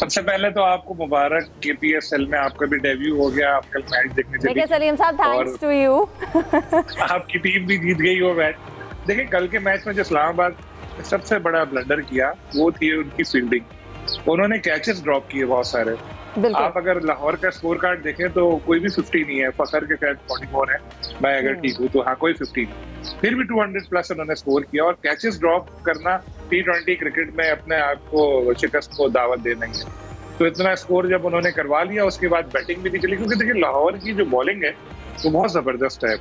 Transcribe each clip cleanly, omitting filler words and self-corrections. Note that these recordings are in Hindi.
सबसे पहले तो आपको मुबारक, KPSL में आपका भी डेब्यू हो गया, आप कल मैच देखने चले। देखिए सलीम साहब, थैंक्स टू यू। आपकी टीम भी जीत गई वो मैच। देखिए कल के मैच में जो इस्लामाबाद ने सबसे बड़ा ब्लंडर किया वो थी उनकी फील्डिंग। उन्होंने कैचेस ड्रॉप किए बहुत सारे। आप अगर लाहौर का स्कोर कार्ड देखें तो कोई भी 50 नहीं है। फखर के शायद 44 है, मैं अगर ठीक हूँ तो हाँ कोई 50 नहीं। फिर भी 200 प्लस उन्होंने स्कोर किया। और कैचेस ड्रॉप करना T20 क्रिकेट में अपने आप को शिकस्त को दावत देना ही है। तो इतना स्कोर जब उन्होंने करवा लिया उसके बाद बैटिंग भी नहीं चली, क्योंकि देखिए लाहौर की जो बॉलिंग है वो बहुत जबरदस्त है।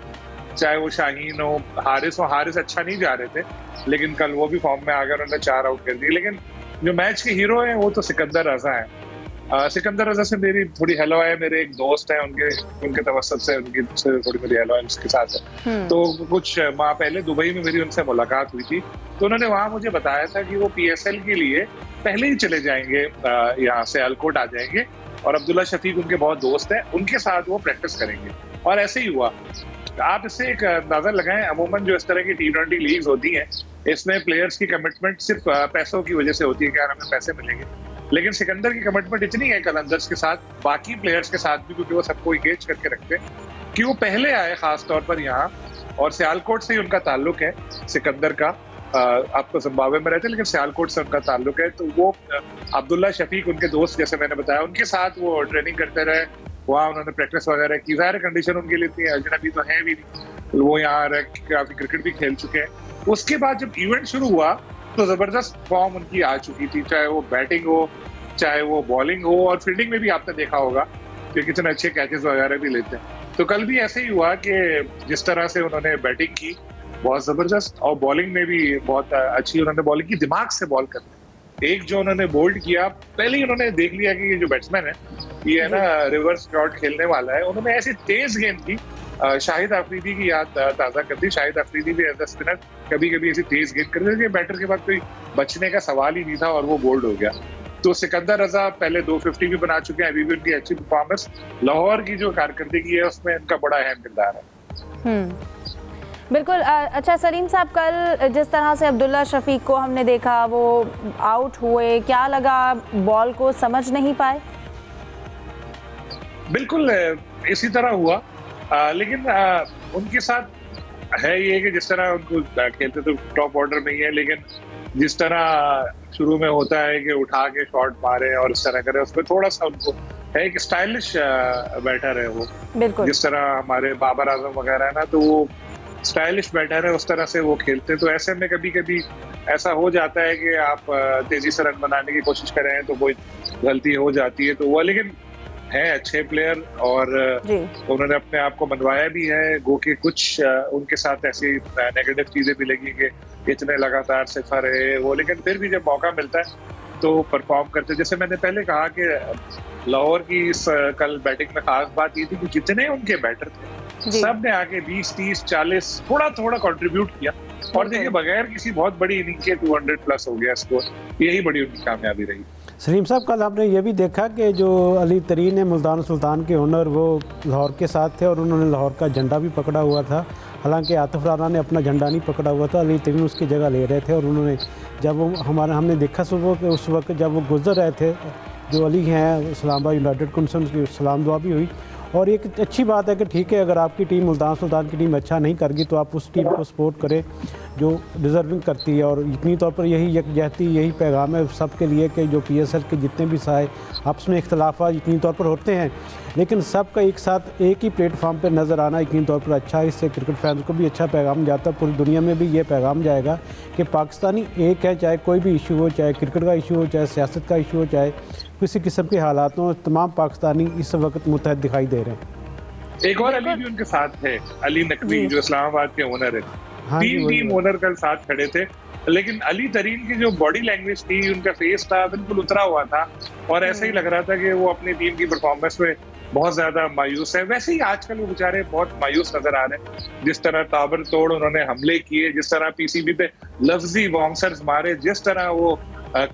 चाहे वो शाहीन हो, हारिस अच्छा नहीं जा रहे थे, लेकिन कल वो भी फॉर्म में आ गए, उन्होंने 4 आउट कर दिए। लेकिन जो मैच के हीरो हैं वो तो सिकंदर रजा है। सिकंदर रजा से मेरी थोड़ी हेलो है, मेरे एक दोस्त हैं, उनके तवस्सुत से उनकी थोड़ी मेरी हेलो है उसके साथ है। तो कुछ माह पहले दुबई में मेरी उनसे मुलाकात हुई थी, तो उन्होंने वहां मुझे बताया था कि वो PSL के लिए पहले ही चले जाएंगे, यहाँ से सियालकोट आ जाएंगे और अब्दुल्ला शफीक उनके बहुत दोस्त हैं, उनके साथ वो प्रैक्टिस करेंगे। और ऐसे ही हुआ। आप इससे एक अंदाजा लगाएं, अमूमन जो इस तरह की T20 लीग्स होती हैं इसमें प्लेयर्स की कमिटमेंट सिर्फ पैसों की वजह से होती है कि यार हमें पैसे मिलेंगे। लेकिन सिकंदर की कमिटमेंट इतनी है कलंदर्स के साथ, बाकी प्लेयर्स के साथ भी, क्योंकि वो सबको इंगेज करके रखते हैं, कि वो पहले आए खास तौर पर यहाँ। और सियालकोट से ही उनका ताल्लुक है सिकंदर का। आप तो जिम्बाब्वे में रहते हैं लेकिन सियालकोट से उनका ताल्लुक है। तो वो अब्दुल्ला शफीक उनके दोस्त, जैसे मैंने बताया, उनके साथ वो ट्रेनिंग करते रहे। वहाँ उन्होंने प्रैक्टिस वगैरह की। ज़ाहिर कंडीशन उनके लिए इतनी अजनबी तो है भी नहीं, वो यहाँ रह काफी क्रिकेट भी खेल चुके हैं। उसके बाद जब इवेंट शुरू हुआ तो जबरदस्त फॉर्म उनकी आ चुकी थी, चाहे वो बैटिंग हो चाहे वो बॉलिंग हो। और फील्डिंग में भी आपने देखा होगा कि कितने अच्छे कैचेस वगैरह भी लेते हैं। तो कल भी ऐसे ही हुआ कि जिस तरह से उन्होंने बैटिंग की बहुत जबरदस्त, और बॉलिंग में भी बहुत अच्छी उन्होंने बॉलिंग की, दिमाग से बॉल करते। एक जो उन्होंने बोल्ड किया, पहले ही उन्होंने देख लिया कि ये जो बैट्समैन है ये है ना रिवर्स शॉट खेलने वाला है। उन्होंने ऐसी तेज गेंद की, शाहिद अफरीदी की याद ताज़ा कर दी। शाहिद अफरीदी भी एज अ स्पिनर कभी कभी ऐसी तेज गेंद कर देते, बैटर के बाद कोई बचने का सवाल ही नहीं था और वो बोल्ड हो गया। तो सिकंदर रजा पहले 250 भी बना चुके हैं, अभी भी उनकी अच्छी परफॉर्मेंस। लाहौर की जो कारकर्दगी है उसमें इनका बड़ा अहम किरदार है। बिल्कुल। अच्छा सलीम साहब, कल जिस तरह से अब्दुल्ला शफीक को हमने देखा वो आउट हुए, क्या लगा? बॉल को समझ नहीं पाए? बिल्कुल इसी तरह हुआ। लेकिन उनके साथ है ये कि जिस तरह उनको खेलते तो टॉप ऑर्डर में ही है, लेकिन जिस तरह शुरू में होता है कि उठा के शॉट मारे और इस तरह करे, उसमें थोड़ा सा उनको है कि स्टाइलिश बैटर है वो। बिल्कुल जिस तरह हमारे बाबर आजम वगैरह है ना, तो वो स्टाइलिश बैटर है, उस तरह से वो खेलते। तो ऐसे में कभी कभी ऐसा हो जाता है कि आप तेजी से रन बनाने की कोशिश कर रहे हैं तो कोई गलती हो जाती है। तो वो लेकिन है अच्छे प्लेयर और उन्होंने अपने आप को मनवाया भी है। गो के कुछ उनके साथ ऐसी नेगेटिव चीजें भी लगी कि इतने लगातार सिफर है वो, लेकिन फिर भी जब मौका मिलता है तो परफॉर्म करते। जैसे मैंने पहले कहा कि लाहौर की इस कल बैटिंग में खास बात ये थी कि जितने उनके बैटर थे सब ने आके 20, 30, 40 थोड़ा थोड़ा कंट्रीब्यूट किया। और देखिए बगैर किसी बहुत बड़ी इनिंग के 200 प्लस हो गया स्कोर, यही बड़ी उनकी कामयाबी रही। सलीम साहब, कल आपने ये भी देखा कि जो अली तरीन है, मुल्तान सुल्तान के ओनर, वो लाहौर के साथ थे और उन्होंने लाहौर का झंडा भी पकड़ा हुआ था। हालांकि आतिफ राना ने अपना झंडा नहीं पकड़ा हुआ था, अली तरीन उसकी जगह ले रहे थे। और उन्होंने जब वो हमने देखा सुबह के उस वक्त जब वो गुजर रहे थे, जो अली हैं इस्लामाबाद यूनाइटेड को, उनकी सलाम दुआ भी हुई। और एक अच्छी बात है कि ठीक है, अगर आपकी टीम मुल्तान सुल्तान की टीम अच्छा नहीं करगी तो आप उस टीम को सपोर्ट करें जो डिज़र्विंग करती है। और यकीनी तौर पर यही यकजहती, यही पैगाम है सबके लिए कि जो PSL के जितने भी साए आपस में इख्तलाफात यकीनी तौर पर होते हैं, लेकिन सबका एक साथ एक ही प्लेटफॉर्म पर नज़र आना यकीनी तौर पर अच्छा है। इससे क्रिकेट फैंस को भी अच्छा पैगाम जाता है, पूरी दुनिया में भी ये पैगाम जाएगा कि पाकिस्तानी एक है, चाहे कोई भी इशू हो, चाहे क्रिकेट का इशू हो, चाहे सियासत का इशू हो, चाहे किसी किस्म के हालात हो, तमाम पाकिस्तानी इस वक्त मुत्तहद दिखाई दे रहे हैं। एक और अली भी उनके साथ है, अली नकवी जो इस्लामाबाद के ओनर है। तीन टीम ओनर कल साथ खड़े थे, लेकिन अली तरीन की जो बॉडी लैंग्वेज थी, उनका फेस था, बिल्कुल उतरा हुआ था और ऐसा ही लग रहा था कि वो अपनी टीम की परफॉर्मेंस में बहुत ज्यादा मायूस है। वैसे ही आजकल वो बेचारे बहुत मायूस नजर आ रहे हैं। जिस तरह ताबड़तोड़ उन्होंने हमले किए, जिस तरह PCB पे लफ्जी बाउंसर्स मारे, जिस तरह वो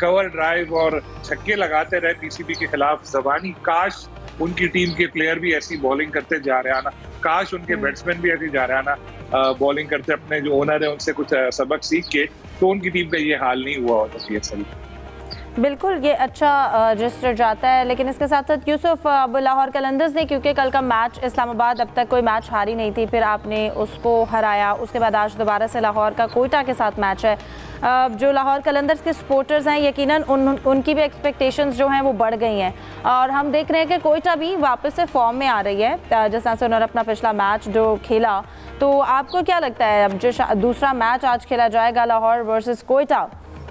कवर ड्राइव और छक्के लगाते रहे PCB के खिलाफ जबानी, काश उनकी टीम के प्लेयर भी ऐसी बॉलिंग करते जा रहे आना, काश उनके बैट्समैन भी ऐसी जा रहे आना बॉलिंग करते, अपने जो ओनर है उनसे कुछ सबक सीख के, तो उनकी टीम का ये हाल नहीं हुआ होता PSL। बिल्कुल, ये अच्छा रजिस्टर जाता है। लेकिन इसके साथ साथ यूसुफ, अब लाहौर कलंदर्स ने, क्योंकि कल का मैच इस्लामाबाद अब तक कोई मैच हारी नहीं थी, फिर आपने उसको हराया, उसके बाद आज दोबारा से लाहौर का कोयटा के साथ मैच है। जो लाहौर कलंदर्स के सपोर्टर्स हैं, यकीनन उनकी भी एक्सपेक्टेशंस जो हैं वो बढ़ गई हैं, और हम देख रहे हैं कि कोयटा भी वापस से फॉर्म में आ रही है जिस तरह से उन्होंने अपना पिछला मैच जो खेला। तो आपको क्या लगता है, अब जो दूसरा मैच आज खेला जाएगा लाहौर वर्सेस कोयटा,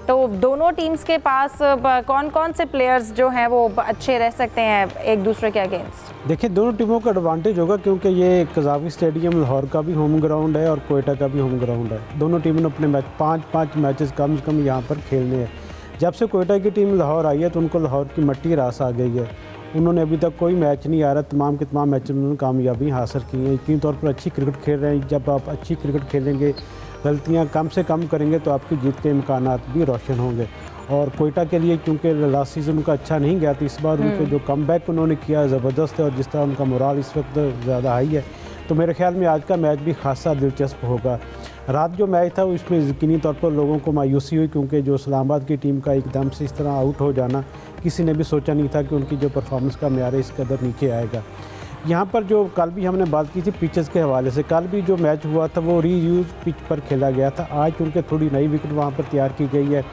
तो दोनों टीम्स के पास कौन कौन से प्लेयर्स जो हैं वो अच्छे रह सकते हैं एक दूसरे के अगेंस्ट? देखिए, दोनों टीमों का एडवांटेज होगा, क्योंकि ये कज़ावी स्टेडियम लाहौर का भी होम ग्राउंड है और कोयटा का भी होम ग्राउंड है। दोनों टीमों ने अपने मैच 5-5 मैचेस कम से कम यहाँ पर खेलने हैं। जब से कोयटा की टीम लाहौर आई है तो उनको लाहौर की मट्टी रास आ गई है। उन्होंने अभी तक कोई मैच नहीं आ रहा, तमाम के तमाम मैच में उन्होंने कामयाबी हासिल की है। यकीनी तौर पर अच्छी क्रिकेट खेल रहे हैं। जब आप अच्छी क्रिकेट खेलेंगे, गलतियां कम से कम करेंगे, तो आपकी जीत के इम्कानात भी रोशन होंगे। और कोयटा के लिए क्योंकि लास्ट सीज़न उनका अच्छा नहीं गया, तो इस बार उनके जो कमबैक उन्होंने किया ज़बरदस्त है, और जिस तरह उनका मोराल इस वक्त ज़्यादा हाई है, तो मेरे ख्याल में आज का मैच भी खासा दिलचस्प होगा। रात जो मैच था उसमें यकीनी तौर पर लोगों को मायूसी हुई, क्योंकि जो इस्लामाबाद की टीम का एकदम से इस तरह आउट हो जाना, किसी ने भी सोचा नहीं था कि उनकी जो परफॉर्मेंस का म्यार है इस कदर नीचे आएगा। यहाँ पर जो कल भी हमने बात की थी पिचेस के हवाले से, कल भी जो मैच हुआ था वो रीयूज पिच पर खेला गया था। आज चूँकि थोड़ी नई विकेट वहाँ पर तैयार की गई है,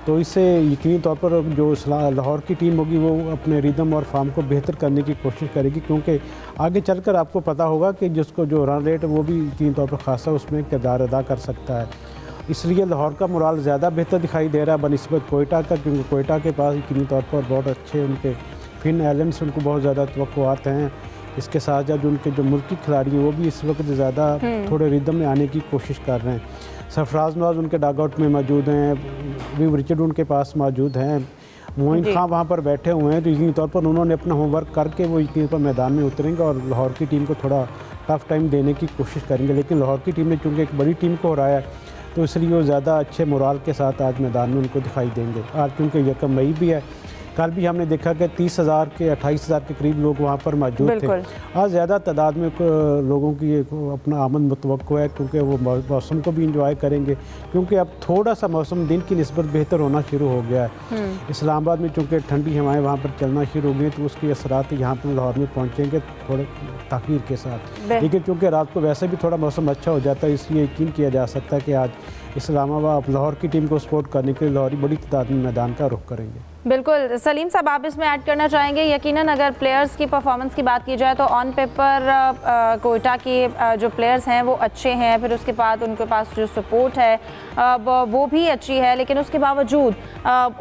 तो इससे यकीनी तौर पर जो लाहौर की टीम होगी वो अपने रिदम और फॉर्म को बेहतर करने की कोशिश करेगी, क्योंकि आगे चलकर आपको पता होगा कि जिसको जो रन रेट है वो भी यकीनी तौर पर खासा उसमें किरदार अदा कर सकता है। इसलिए लाहौर का मोराल ज़्यादा बेहतर दिखाई दे रहा है बनिस्बत कोयटा का, क्योंकि कोयटा के पास यकीनी तौर पर बहुत अच्छे उनके फिन एलन से उनको बहुत ज़्यादा तवक्कुआत हैं। इसके साथ साथ उनके जो मुल्की खिलाड़ी हैं वो भी इस वक्त ज़्यादा थोड़े रिदम में आने की कोशिश कर रहे हैं। सरफराज नवाज उनके डागआउट में मौजूद हैं, विव रिचर्ड उनके पास मौजूद हैं, मोइन खां वहाँ पर बैठे हुए हैं। तो यकीनी तौर पर उन्होंने अपना होमवर्क करके वो यकीनी तौर पर मैदान में उतरेंगे और लाहौर की टीम को थोड़ा टफ टाइम देने की कोशिश करेंगे। लेकिन लाहौर की टीम ने चूँकि एक बड़ी टीम को हराया तो इसलिए वो ज़्यादा अच्छे मोराल के साथ आज मैदान में उनको दिखाई देंगे। आज क्योंकि 1 मई भी है, कल भी हमने देखा कि 30,000 के 28,000 के करीब लोग वहाँ पर मौजूद थे। आज ज़्यादा तादाद में लोगों की अपना आमद मुतवक्को है, क्योंकि वो मौसम को भी इंजॉय करेंगे, क्योंकि अब थोड़ा सा मौसम दिन की निस्बत बेहतर होना शुरू हो गया है। इस्लामाबाद में चूँकि ठंडी हवाएं वहाँ पर चलना शुरू हो गई, तो उसके असरात यहाँ पर लाहौर में पहुँचेंगे थोड़े ताख़ीर के साथ। लेकिन चूँकि रात को वैसे भी थोड़ा मौसम अच्छा हो जाता है, इसलिए यकीन किया जा सकता है कि आज इस्लामाबाद लाहौर की टीम को सपोर्ट करने के लिए लाहौरी बड़ी तादाद में मैदान का रुख करेंगे। बिल्कुल सलीम साहब, आप इसमें ऐड करना चाहेंगे? यकीनन अगर प्लेयर्स की परफॉर्मेंस की बात की जाए तो ऑन पेपर कोयटा के जो प्लेयर्स हैं वो अच्छे हैं, फिर उसके बाद उनके पास जो सपोर्ट है वो भी अच्छी है, लेकिन उसके बावजूद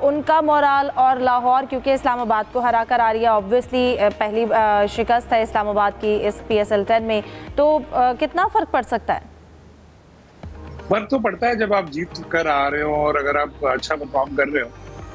उनका मोराल और लाहौर क्योंकि इस्लामाबाद को हरा कर आ रही है, ऑब्वियसली पहली शिकस्त है इस्लामाबाद की इस PSL 10 में, तो कितना फ़र्क पड़ सकता है? फर्क तो पड़ता है जब आप जीत कर आ रहे हो और अगर आप अच्छा परफॉर्म कर रहे हो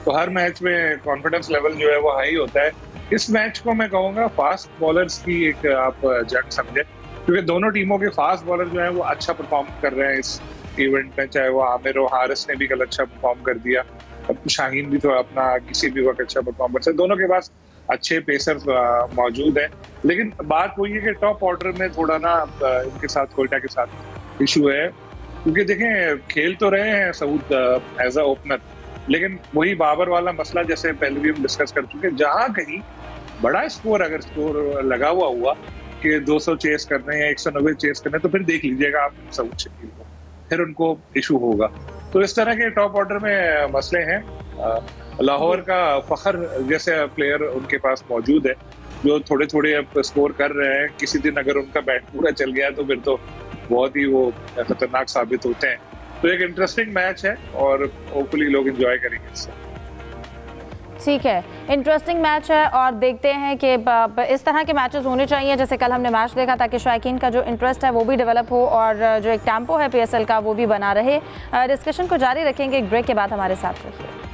तो हर मैच में कॉन्फिडेंस लेवल जो है वो हाई होता है। इस मैच को मैं कहूँगा फास्ट बॉलर्स की एक आप जंग समझे, क्योंकि दोनों टीमों के फास्ट बॉलर जो है वो अच्छा परफॉर्म कर रहे हैं इस इवेंट में। चाहे वो आमिर और हारिस ने भी कल अच्छा परफॉर्म कर दिया, अब शाहीन भी तो अपना किसी भी वक्त अच्छा परफॉर्म कर सकते। दोनों के पास अच्छे पेसर्स मौजूद हैं, लेकिन बात वही है कि टॉप ऑर्डर में थोड़ा ना इनके साथ कोयटा के साथ इशू है, क्योंकि देखें खेल तो रहे हैं सऊद एज अ ओपनर, लेकिन वही बाबर वाला मसला जैसे पहले भी हम डिस्कस कर चुके हैं, जहां कहीं बड़ा स्कोर अगर स्कोर लगा हुआ कि 200 चेस करने या 190 चेस करने, तो फिर देख लीजिएगा आप सऊद शकील को, फिर उनको इशू होगा। तो इस तरह के टॉप ऑर्डर में मसले हैं। लाहौर का फखर जैसे प्लेयर उनके पास मौजूद है जो थोड़े थोड़े अब स्कोर कर रहे हैं। किसी दिन अगर उनका बैट पूरा चल गया तो फिर तो बहुत ही वो खतरनाक साबित होते हैं। तो एक इंटरेस्टिंग मैच है और होपफुली लोग एंजॉय करेंगे इससे। ठीक है, इंटरेस्टिंग मैच है और देखते हैं कि इस तरह के मैचेस होने चाहिए जैसे कल हमने मैच देखा, ताकि शायकीन का जो इंटरेस्ट है वो भी डेवलप हो और जो एक टेम्पो है PSL का वो भी बना रहे। डिस्कशन को जारी रखेंगे, एक ब्रेक के बाद हमारे साथ रहिए।